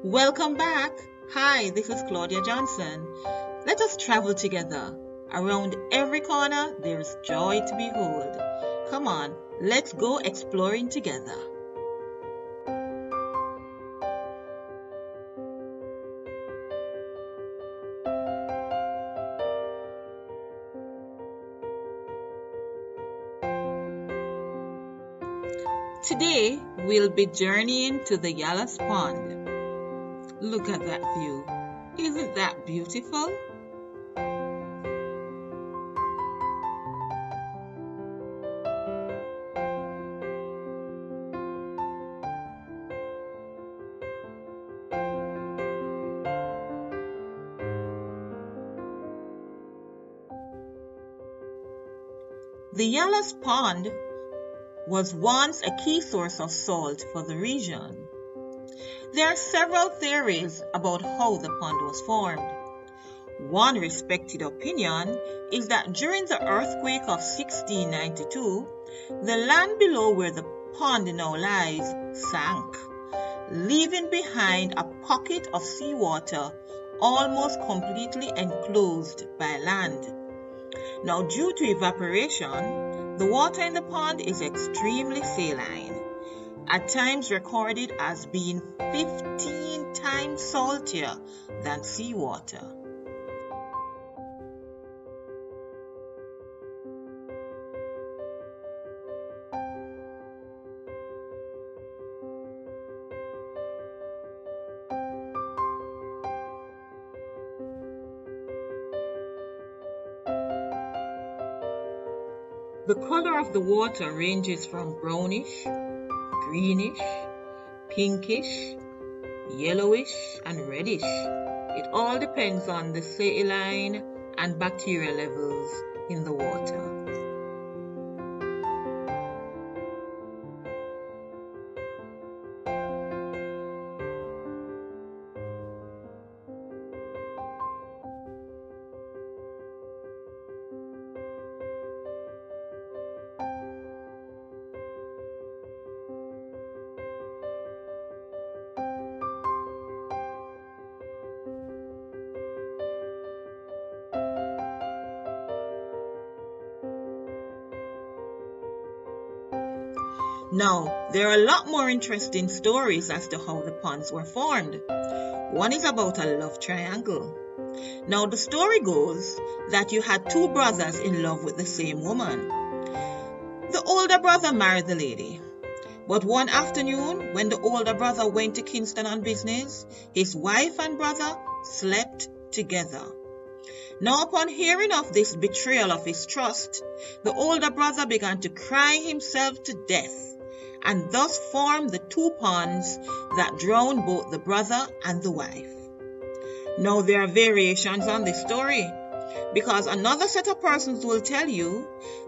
Welcome back. Hi, this is Claudia Johnson. Let us travel together. Around every corner, there's joy to behold. Come on, let's go exploring together. Today, we'll be journeying to the Yallahs Pond. Look at that view. Isn't that beautiful? The Yallahs Pond was once a key source of salt for the region. There are several theories about how the pond was formed. One respected opinion is that during the earthquake of 1692, the land below where the pond now lies sank, leaving behind a pocket of seawater almost completely enclosed by land. Now, due to evaporation, the water in the pond is extremely saline, at times recorded as being 15 times saltier than seawater. The color of the water ranges from brownish, greenish, pinkish, yellowish, and reddish. It all depends on the saline and bacteria levels in the water. Now, there are a lot more interesting stories as to how the ponds were formed. One is about a love triangle. Now, the story goes that you had two brothers in love with the same woman. The older brother married the lady. But one afternoon, when the older brother went to Kingston on business, his wife and brother slept together. Now, upon hearing of this betrayal of his trust, the older brother began to cry himself to death, and thus formed the two ponds that drowned both the brother and the wife. Now, there are variations on this story, because another set of persons will tell you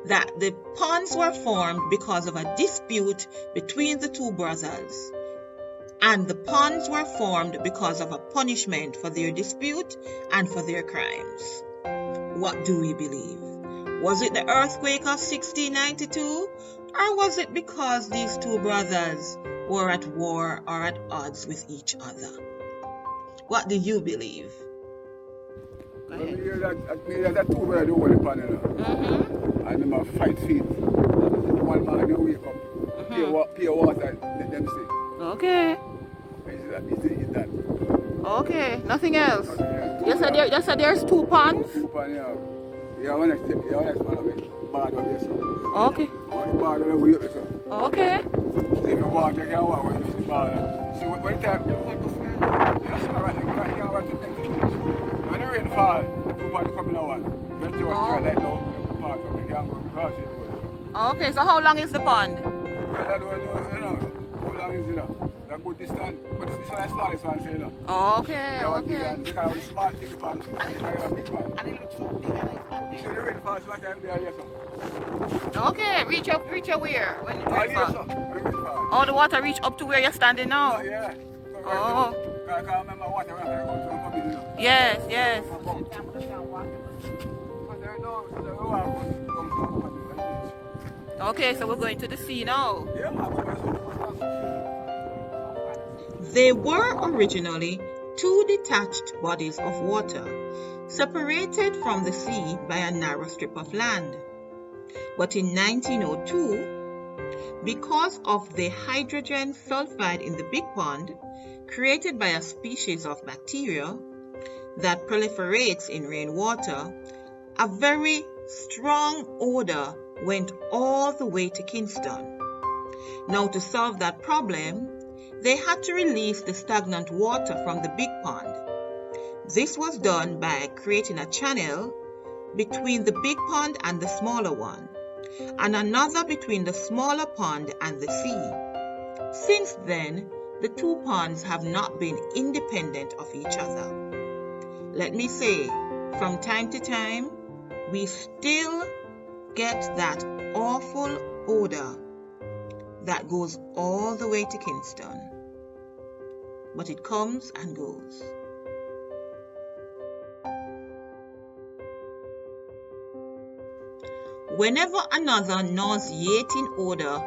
that the ponds were formed because of a dispute between the two brothers, and the ponds were formed because of a punishment for their dispute and for their crimes. What do we believe? Was it the earthquake of 1692, or was it because these two brothers were at war or at odds with each other? What do you believe? Go ahead. That two brothers do the pan, and them fight feet. One man they wake up, pure water, let them see. Okay. Is that? Okay. Nothing else. Nothing else. You said there's two ponds? Two pan, yeah. Yeah, one next one of it. Bad over there, so. Okay. Bad over here, so. Okay. See if you want, you can walk when you see bad. See when the time, that's all right, you can't watch it next to it. When the rain fall, the two pan come in a one. You have to watch right now, the park up, you can't go across it. Okay, so how long is the pond? Well, I don't know, how long is it now? That good distance, but this one is small, this one, say, you know. Okay, okay. They can have a small big pan, and they can have a big pan. And it looks so big and it's the rain falls like I'm there, yes, sir. Okay, reach up where? When it rains Yes, fall? sir. When the rain falls. Oh, the water reach up to where you're standing now? Oh, yeah. Oh. I can't remember what I was going to do. Yes, yes. Okay, so we're going to the sea now. They were originally two detached bodies of water, separated from the sea by a narrow strip of land. But in 1902, because of the hydrogen sulfide in the big pond, created by a species of bacteria that proliferates in rainwater, a very strong odor went all the way to Kingston. Now, to solve that problem, they had to release the stagnant water from the big pond. This was done by creating a channel between the big pond and the smaller one, and another between the smaller pond and the sea. Since then, the two ponds have not been independent of each other. Let me say, from time to time, we still get that awful odor that goes all the way to Kingston. But it comes and goes. Whenever another nauseating odor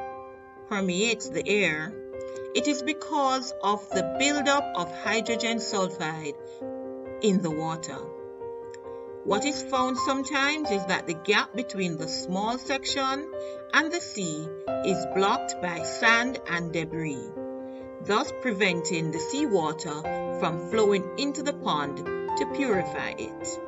permeates the air, it is because of the buildup of hydrogen sulfide in the water. What is found sometimes is that the gap between the small section and the sea is blocked by sand and debris, thus preventing the seawater from flowing into the pond to purify it.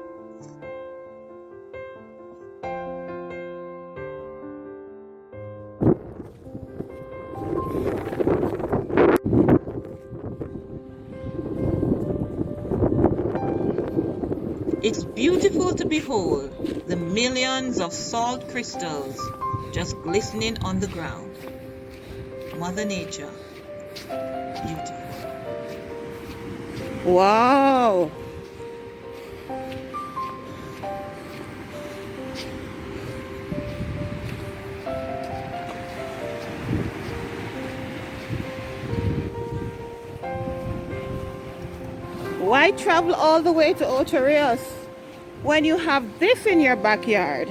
It's beautiful to behold the millions of salt crystals just glistening on the ground. Mother Nature, beautiful. Wow! Why travel all the way to Ocho Rios when you have this in your backyard?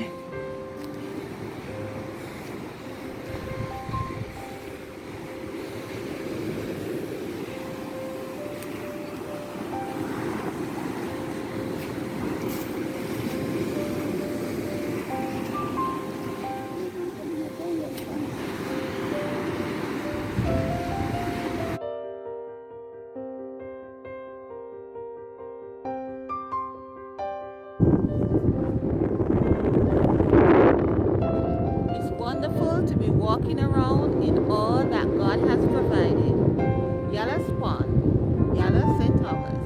Wonderful to be walking around in all that God has provided. Yallahs Pond, Yallahs St. Thomas.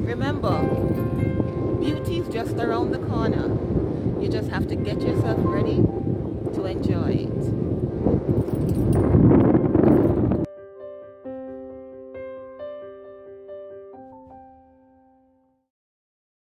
Remember, beauty is just around the corner. You just have to get yourself ready